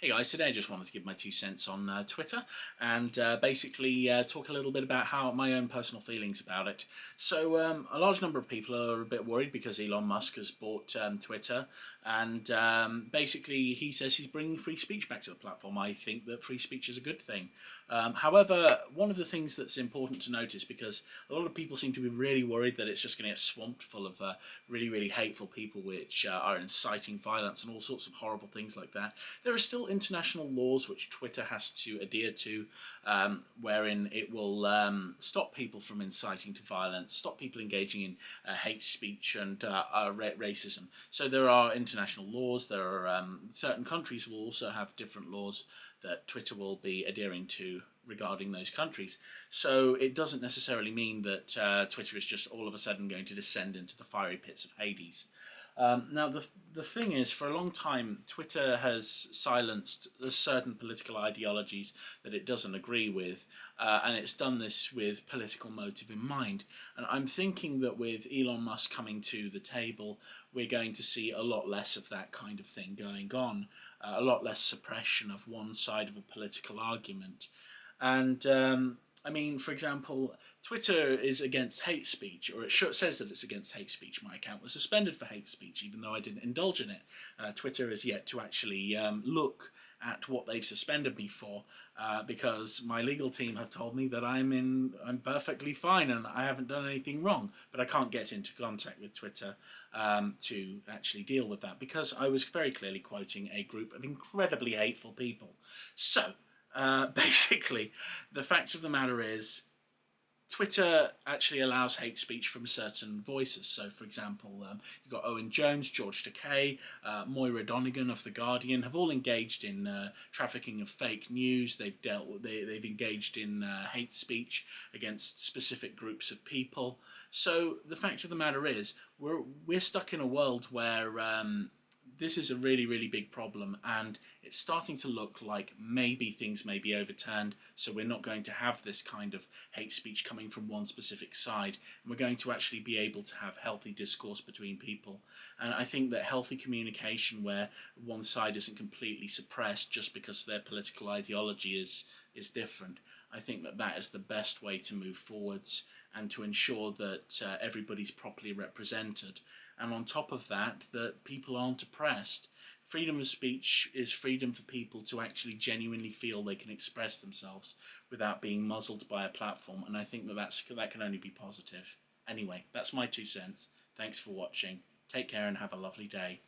Hey guys, today I just wanted to give my 2 cents on Twitter and basically talk a little bit about how my own personal feelings about it. So a large number of people are a bit worried because Elon Musk has bought Twitter, and basically he says he's bringing free speech back to the platform. I think that free speech is a good thing. However, one of the things that's important to notice, because a lot of people seem to be really worried that it's just going to get swamped full of really, really hateful people which are inciting violence and all sorts of horrible things like that, there are still international laws which Twitter has to adhere to, wherein it will stop people from inciting to violence, stop people engaging in hate speech and racism. So there are international laws. There are certain countries will also have different laws that Twitter will be adhering to regarding those countries. So it doesn't necessarily mean that Twitter is just all of a sudden going to descend into the fiery pits of Hades. Now, the thing is, for a long time, Twitter has silenced certain political ideologies that it doesn't agree with, and it's done this with political motive in mind. And I'm thinking that with Elon Musk coming to the table, we're going to see a lot less of that kind of thing going on, a lot less suppression of one side of a political argument. And I mean, for example, Twitter is against hate speech, or says that it's against hate speech. My account was suspended for hate speech, even though I didn't indulge in it. Twitter has yet to actually look at what they've suspended me for, because my legal team have told me that I'm perfectly fine and I haven't done anything wrong, but I can't get into contact with Twitter to actually deal with that, because I was very clearly quoting a group of incredibly hateful people. So basically, the fact of the matter is, Twitter actually allows hate speech from certain voices. So, for example, you've got Owen Jones, George Takei, Moira Donegan of The Guardian have all engaged in trafficking of fake news. They've engaged in hate speech against specific groups of people. So, the fact of the matter is, we're stuck in a world where this is a really, really big problem, and it's starting to look like maybe things may be overturned, so we're not going to have this kind of hate speech coming from one specific side, and we're going to actually be able to have healthy discourse between people. And I think that healthy communication where one side isn't completely suppressed just because their political ideology is different, I think that that is the best way to move forwards and to ensure that everybody's properly represented. And on top of that, that people aren't oppressed. Freedom of speech is freedom for people to actually genuinely feel they can express themselves without being muzzled by a platform, and I think that can only be positive. Anyway, that's my 2 cents. Thanks for watching. Take care and have a lovely day.